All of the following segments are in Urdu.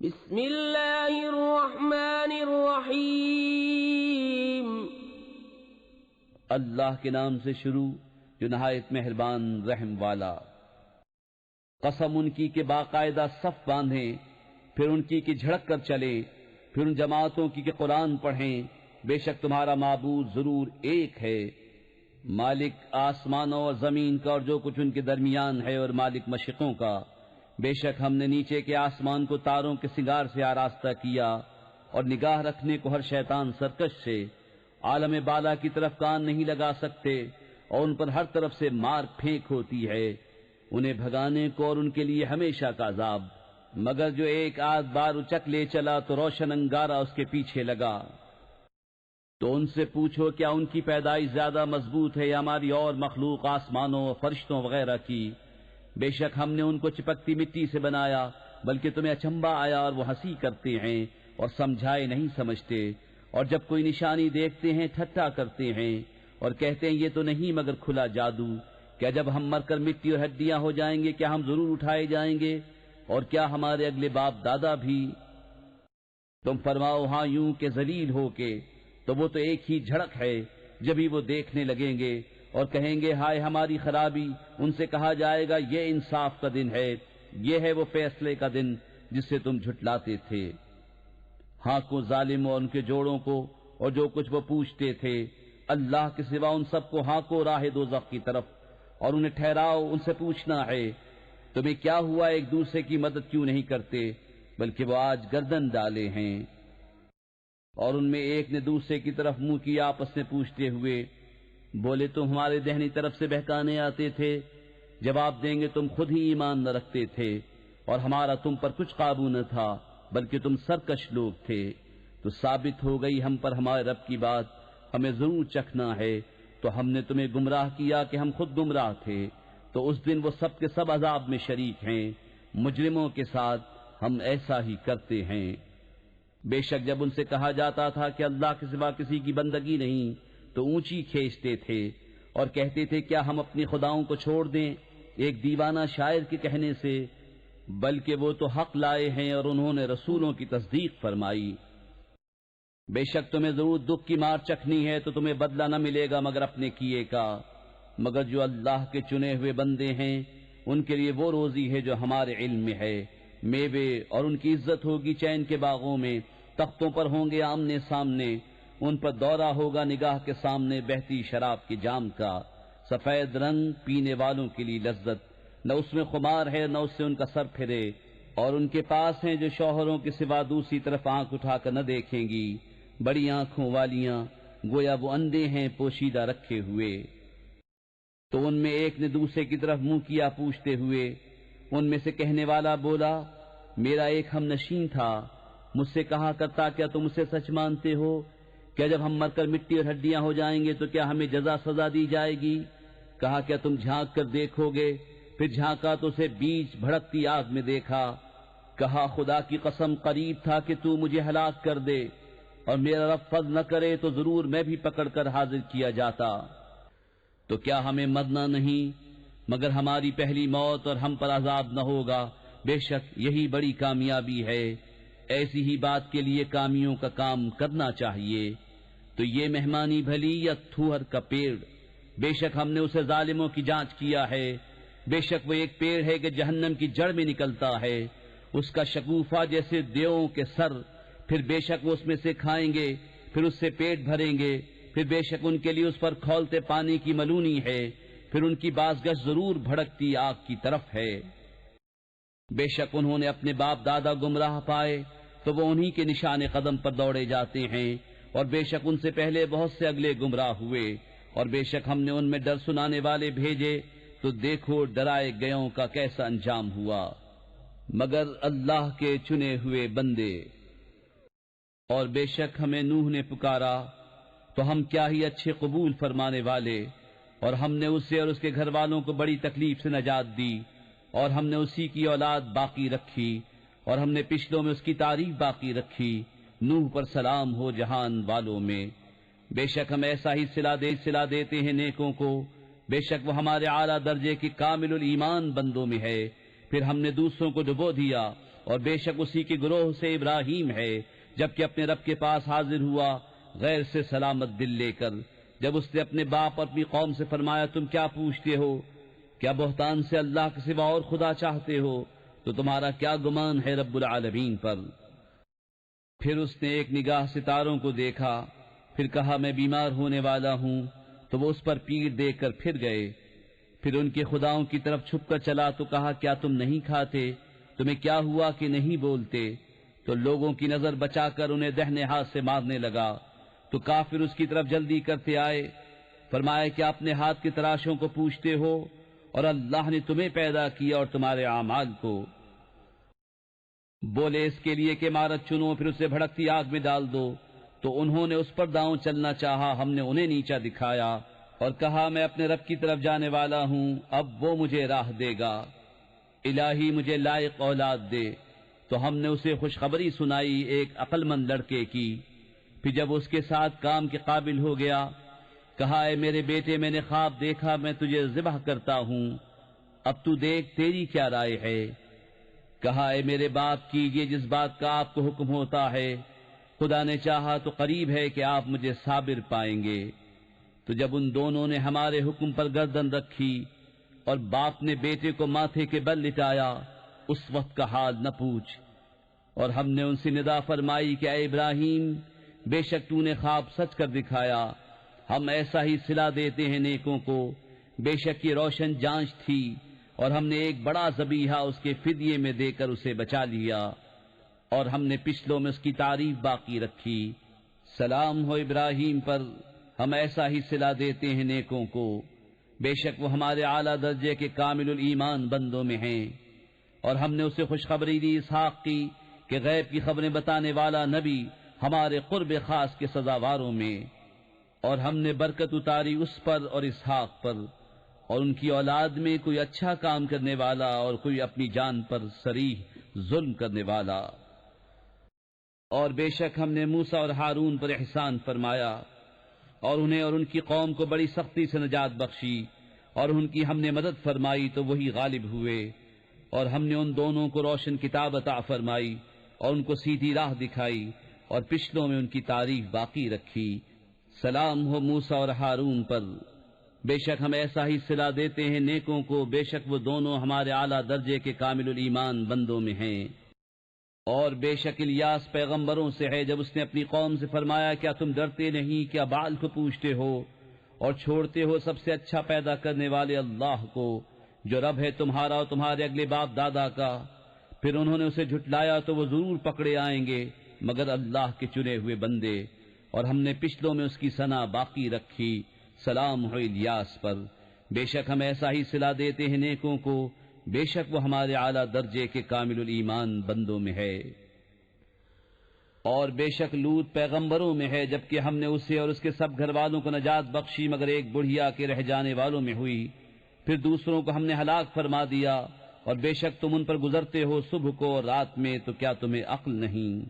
بسم اللہ الرحمن الرحیم اللہ کے نام سے شروع جو نہایت مہربان رحم والا۔ قسم ان کی کہ باقاعدہ صف باندھیں، پھر ان کی کہ جھڑک کر چلیں، پھر ان جماعتوں کی کہ قرآن پڑھیں۔ بے شک تمہارا معبود ضرور ایک ہے، مالک آسمانوں اور زمین کا اور جو کچھ ان کے درمیان ہے، اور مالک مشرقوں کا۔ بے شک ہم نے نیچے کے آسمان کو تاروں کے سنگار سے آراستہ کیا، اور نگاہ رکھنے کو ہر شیطان سرکش سے۔ عالم بالا کی طرف کان نہیں لگا سکتے، اور ان پر ہر طرف سے مار پھینک ہوتی ہے، انہیں بھگانے کو اور ان کے لیے ہمیشہ کا عذاب۔ مگر جو ایک آدھ بار اچک لے چلا تو روشن انگارہ اس کے پیچھے لگا۔ تو ان سے پوچھو کیا ان کی پیدائش زیادہ مضبوط ہے یا ہماری اور مخلوق آسمانوں اور فرشتوں وغیرہ کی؟ بے شک ہم نے ان کو چپکتی مٹی سے بنایا، بلکہ تمہیں اچنبھا آیا اور وہ ہنسی کرتے ہیں اور سمجھائے نہیں سمجھتے، اور جب کوئی نشانی دیکھتے ہیں ٹھٹھا کرتے ہیں اور کہتے ہیں یہ تو نہیں مگر کھلا جادو۔ کیا جب ہم مر کر مٹی اور ہڈیاں ہو جائیں گے کیا ہم ضرور اٹھائے جائیں گے؟ اور کیا ہمارے اگلے باپ دادا بھی؟ تم فرماؤ ہاں یوں کہ ذلیل ہو کے، تو وہ تو ایک ہی جھڑک ہے، جبھی وہ دیکھنے لگیں گے اور کہیں گے ہائے ہماری خرابی۔ ان سے کہا جائے گا یہ انصاف کا دن ہے، یہ ہے وہ فیصلے کا دن جس سے تم جھٹلاتے تھے۔ ہاں کو ظالم اور ان کے جوڑوں کو اور جو کچھ وہ پوچھتے تھے، اللہ کے سوا ان سب کو ہاں کو راہ دوزخ کی طرف، اور انہیں ٹھہراؤ ان سے پوچھنا ہے تمہیں کیا ہوا، ایک دوسرے کی مدد کیوں نہیں کرتے، بلکہ وہ آج گردن ڈالے ہیں۔ اور ان میں ایک نے دوسرے کی طرف منہ کیا آپس میں پوچھتے ہوئے، بولے تم ہمارے دہنی طرف سے بہکانے آتے تھے؟ جواب دیں گے تم خود ہی ایمان نہ رکھتے تھے، اور ہمارا تم پر کچھ قابو نہ تھا، بلکہ تم سرکش لوگ تھے۔ تو ثابت ہو گئی ہم پر ہمارے رب کی بات، ہمیں ضرور چکھنا ہے۔ تو ہم نے تمہیں گمراہ کیا کہ ہم خود گمراہ تھے، تو اس دن وہ سب کے سب عذاب میں شریک ہیں۔ مجرموں کے ساتھ ہم ایسا ہی کرتے ہیں۔ بے شک جب ان سے کہا جاتا تھا کہ اللہ کے سوا کسی کی بندگی نہیں، تو اونچی کھینچتے تھے اور کہتے تھے کیا ہم اپنی خداؤں کو چھوڑ دیں ایک دیوانہ شاعر کے کہنے سے؟ بلکہ وہ تو حق لائے ہیں اور انہوں نے رسولوں کی تصدیق فرمائی۔ بے شک تمہیں ضرور دکھ کی مار چکھنی ہے، تو تمہیں بدلہ نہ ملے گا مگر اپنے کیے کا۔ مگر جو اللہ کے چنے ہوئے بندے ہیں ان کے لیے وہ روزی ہے جو ہمارے علم میں ہے، میوے، اور ان کی عزت ہوگی چین کے باغوں میں، تختوں پر ہوں گے آمنے سامنے، ان پر دورہ ہوگا نگاہ کے سامنے بہتی شراب کے جام کا، سفید رنگ پینے والوں کے لیے لذت، نہ اس میں خمار ہے نہ اس سے ان کا سر پھرے۔ اور ان کے پاس ہیں جو شوہروں کے سوا دوسری طرف آنکھ اٹھا کر نہ دیکھیں گی، بڑی آنکھوں والیاں، گویا وہ اندھے ہیں پوشیدہ رکھے ہوئے۔ تو ان میں ایک نے دوسرے کی طرف منہ کیا پوچھتے ہوئے، ان میں سے کہنے والا بولا میرا ایک ہم نشین تھا، مجھ سے کہا کرتا کیا تم اسے سچ مانتے ہو؟ کیا جب ہم مر کر مٹی اور ہڈیاں ہو جائیں گے تو کیا ہمیں جزا سزا دی جائے گی؟ کہا کیا تم جھانک کر دیکھو گے؟ پھر جھانکا تو اسے بیچ بھڑکتی آگ میں دیکھا۔ کہا خدا کی قسم قریب تھا کہ تو مجھے ہلاک کر دے، اور میرا رب فضل نہ کرے تو ضرور میں بھی پکڑ کر حاضر کیا جاتا۔ تو کیا ہمیں مرنا نہیں مگر ہماری پہلی موت، اور ہم پر عذاب نہ ہوگا؟ بے شک یہی بڑی کامیابی ہے۔ ایسی ہی بات کے لیے کامیوں کا کام کرنا چاہیے۔ تو یہ مہمانی بھلی یا تھوہر کا پیڑ؟ بے شک ہم نے اسے ظالموں کی جانچ کیا ہے۔ بے شک وہ ایک پیڑ ہے کہ جہنم کی جڑ میں نکلتا ہے، اس کا شگوفہ جیسے دیووں کے سر، پھر بے شک وہ اس میں سے کھائیں گے، پھر اس سے پیٹ بھریں گے، پھر بے شک ان کے لیے اس پر کھولتے پانی کی ملونی ہے، پھر ان کی بازگشت ضرور بھڑکتی آگ کی طرف ہے۔ بے شک انہوں نے اپنے باپ دادا گمراہ پائے تو وہ انہی کے نشان قدم پر دوڑے جاتے ہیں، اور بے شک ان سے پہلے بہت سے اگلے گمراہ ہوئے، اور بے شک ہم نے ان میں ڈر سنانے والے بھیجے، تو دیکھو ڈرائے گئوں کا کیسا انجام ہوا۔ مگر اللہ کے چنے ہوئے بندے۔ اور بے شک ہمیں نوح نے پکارا تو ہم کیا ہی اچھے قبول فرمانے والے، اور ہم نے اسے اور اس کے گھر والوں کو بڑی تکلیف سے نجات دی، اور ہم نے اسی کی اولاد باقی رکھی، اور ہم نے پچھلوں میں اس کی تعریف باقی رکھی، نوح پر سلام ہو جہان والوں میں۔ بے شک ہم ایسا ہی صلہ دیتے ہیں نیکوں کو، بے شک وہ ہمارے اعلیٰ درجے کے کامل الایمان بندوں میں ہے۔ پھر ہم نے دوسروں کو ڈبو دیا اور بے شک اسی کے گروہ سے ابراہیم ہے، جبکہ اپنے رب کے پاس حاضر ہوا غیر سے سلامت دل لے کر، جب اس نے اپنے باپ اور اپنی قوم سے فرمایا تم کیا پوچھتے ہو؟ کیا بہتان سے اللہ کے سوا اور خدا چاہتے ہو؟ تو تمہارا کیا گمان ہے رب العالمین پر؟ پھر اس نے ایک نگاہ ستاروں کو دیکھا، پھر کہا میں بیمار ہونے والا ہوں، تو وہ اس پر پیر دیکھ کر پھر گئے۔ پھر ان کے خداؤں کی طرف چھپ کر چلا تو کہا کیا تم نہیں کھاتے؟ تمہیں کیا ہوا کہ نہیں بولتے؟ تو لوگوں کی نظر بچا کر انہیں دہنے ہاتھ سے مارنے لگا، تو کافر اس کی طرف جلدی کرتے آئے۔ فرمایا کہ اپنے ہاتھ کی تراشوں کو پوچھتے ہو، اور اللہ نے تمہیں پیدا کیا اور تمہارے اعمال کو۔ بولے اس کے لیے کہ عمارت چنو پھر اسے بھڑکتی آگ میں ڈال دو، تو انہوں نے اس پر داؤں چلنا چاہا، ہم نے انہیں نیچا دکھایا اور کہا میں اپنے رب کی طرف جانے والا ہوں، اب وہ مجھے راہ دے گا، الہی مجھے لائق اولاد دے۔ تو ہم نے اسے خوشخبری سنائی ایک عقل مند لڑکے کی۔ پھر جب اس کے ساتھ کام کے قابل ہو گیا، کہا اے میرے بیٹے میں نے خواب دیکھا، میں تجھے ذبح کرتا ہوں، اب تو دیکھ تیری کیا رائے ہے؟ کہا اے میرے باپ کیجئے جس بات کا آپ کو حکم ہوتا ہے، خدا نے چاہا تو قریب ہے کہ آپ مجھے صابر پائیں گے۔ تو جب ان دونوں نے ہمارے حکم پر گردن رکھی اور باپ نے بیٹے کو ماتھے کے بل لٹایا، اس وقت کا حال نہ پوچھ۔ اور ہم نے ان سے ندا فرمائی کہ اے ابراہیم، بے شک تو نے خواب سچ کر دکھایا، ہم ایسا ہی صلہ دیتے ہیں نیکوں کو، بے شک یہ روشن جانچ تھی، اور ہم نے ایک بڑا ذبیحہ اس کے فدیے میں دے کر اسے بچا لیا، اور ہم نے پچھلوں میں اس کی تعریف باقی رکھی۔ سلام ہو ابراہیم پر، ہم ایسا ہی صلہ دیتے ہیں نیکوں کو، بے شک وہ ہمارے اعلیٰ درجے کے کامل الایمان بندوں میں ہیں۔ اور ہم نے اسے خوشخبری دی اسحاق کی کہ غیب کی خبریں بتانے والا نبی ہمارے قرب خاص کے سزاواروں میں، اور ہم نے برکت اتاری اس پر اور اسحاق پر، اور ان کی اولاد میں کوئی اچھا کام کرنے والا اور کوئی اپنی جان پر صریح ظلم کرنے والا۔ اور بے شک ہم نے موسیٰ اور ہارون پر احسان فرمایا، اور انہیں اور ان کی قوم کو بڑی سختی سے نجات بخشی، اور ان کی ہم نے مدد فرمائی تو وہی غالب ہوئے، اور ہم نے ان دونوں کو روشن کتاب عطا فرمائی اور ان کو سیدھی راہ دکھائی، اور پچھلوں میں ان کی تعریف باقی رکھی۔ سلام ہو موسیٰ اور ہارون پر، بے شک ہم ایسا ہی صلہ دیتے ہیں نیکوں کو، بے شک وہ دونوں ہمارے اعلیٰ درجے کے کامل الایمان بندوں میں ہیں۔ اور بے شک الیاس پیغمبروں سے ہے، جب اس نے اپنی قوم سے فرمایا کیا تم ڈرتے نہیں، کیا بال کو پوچھتے ہو اور چھوڑتے ہو سب سے اچھا پیدا کرنے والے اللہ کو، جو رب ہے تمہارا اور تمہارے اگلے باپ دادا کا۔ پھر انہوں نے اسے جھٹلایا تو وہ ضرور پکڑے آئیں گے مگر اللہ کے چنے ہوئے بندے، اور ہم نے پچھلوں میں اس کی ثنا باقی رکھی۔ سلام ہو الیاس پر، بے شک ہم ایسا ہی صلہ دیتے ہیں نیکوں کو، بے شک وہ ہمارے اعلیٰ درجے کے کامل الایمان بندوں میں ہے۔ اور بے شک لوط پیغمبروں میں ہے، جبکہ ہم نے اسے اور اس کے سب گھر والوں کو نجات بخشی مگر ایک بڑھیا کے رہ جانے والوں میں ہوئی۔ پھر دوسروں کو ہم نے ہلاک فرما دیا، اور بے شک تم ان پر گزرتے ہو صبح کو اور رات میں، تو کیا تمہیں عقل نہیں؟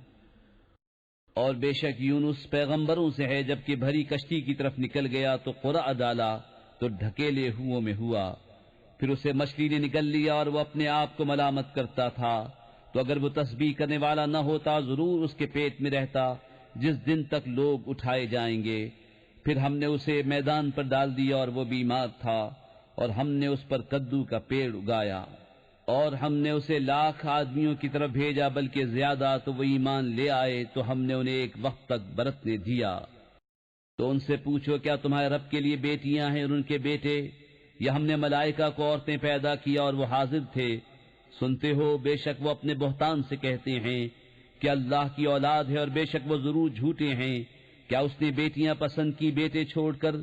اور بے شک یونس پیغمبروں سے ہے، جبکہ بھری کشتی کی طرف نکل گیا تو قرع ڈالا تو ڈھکیلے ہوئوں میں ہوا، پھر اسے مچھلی نے نگل لیا اور وہ اپنے آپ کو ملامت کرتا تھا، تو اگر وہ تسبیح کرنے والا نہ ہوتا ضرور اس کے پیٹ میں رہتا جس دن تک لوگ اٹھائے جائیں گے۔ پھر ہم نے اسے میدان پر ڈال دیا اور وہ بیمار تھا، اور ہم نے اس پر کدو کا پیڑ اگایا، اور ہم نے اسے 1,00,000 آدمیوں کی طرف بھیجا بلکہ زیادہ، تو وہ ایمان لے آئے تو ہم نے انہیں ایک وقت تک برتنے دیا۔ تو ان سے پوچھو کیا تمہارے رب کے لیے بیٹیاں ہیں اور ان کے بیٹے، یا ہم نے ملائکہ کو عورتیں پیدا کیا اور وہ حاضر تھے؟ سنتے ہو بے شک وہ اپنے بہتان سے کہتے ہیں کہ اللہ کی اولاد ہے، اور بے شک وہ ضرور جھوٹے ہیں۔ کیا اس نے بیٹیاں پسند کی بیٹے چھوڑ کر؟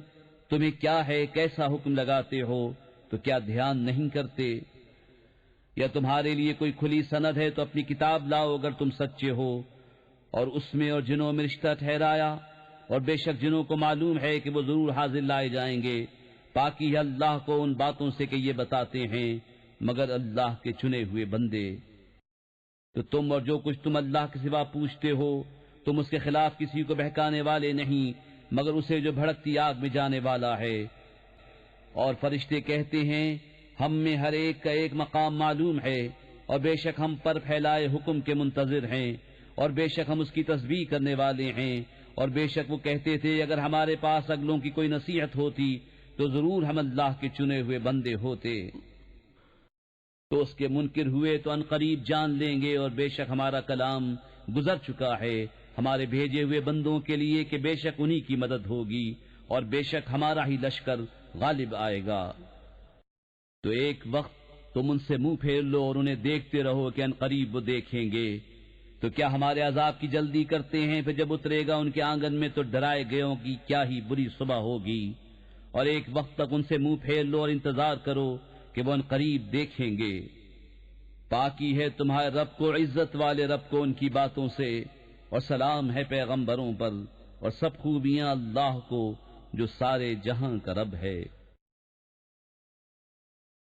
تمہیں کیا ہے کیسا حکم لگاتے ہو، تو کیا دھیان نہیں کرتے؟ یا تمہارے لیے کوئی کھلی سند ہے تو اپنی کتاب لاؤ اگر تم سچے ہو، اور اس میں اور جنوں میں رشتہ ٹھہرایا، اور بے شک جنوں کو معلوم ہے کہ وہ ضرور حاضر لائے جائیں گے۔ پاکی ہے اللہ کو ان باتوں سے کہ یہ بتاتے ہیں مگر اللہ کے چنے ہوئے بندے۔ تو تم اور جو کچھ تم اللہ کے سوا پوچھتے ہو، تم اس کے خلاف کسی کو بہکانے والے نہیں مگر اسے جو بھڑکتی آگ میں جانے والا ہے۔ اور فرشتے کہتے ہیں ہم میں ہر ایک کا ایک مقام معلوم ہے، اور بے شک ہم پر پھیلائے حکم کے منتظر ہیں، اور بے شک ہم اس کی تسبیح کرنے والے ہیں، اور بے شک وہ کہتے تھے اگر ہمارے پاس اگلوں کی کوئی نصیحت ہوتی تو ضرور ہم اللہ کے چنے ہوئے بندے ہوتے، تو اس کے منکر ہوئے تو عنقریب جان لیں گے، اور بے شک ہمارا کلام گزر چکا ہے ہمارے بھیجے ہوئے بندوں کے لیے کہ بے شک انہی کی مدد ہوگی، اور بے شک ہمارا ہی لشکر غالب آئے گا۔ تو ایک وقت تم ان سے منہ پھیر لو اور انہیں دیکھتے رہو کہ عنقریب وہ دیکھیں گے، تو کیا ہمارے عذاب کی جلدی کرتے ہیں؟ پھر جب اترے گا ان کے آنگن میں تو ڈرائے گئوں کی کیا ہی بری صبح ہوگی، اور ایک وقت تک ان سے منہ پھیر لو اور انتظار کرو کہ وہ عنقریب دیکھیں گے۔ پاکی ہے تمہارے رب کو، عزت والے رب کو ان کی باتوں سے، اور سلام ہے پیغمبروں پر، اور سب خوبیاں اللہ کو جو سارے جہاں کا رب ہے۔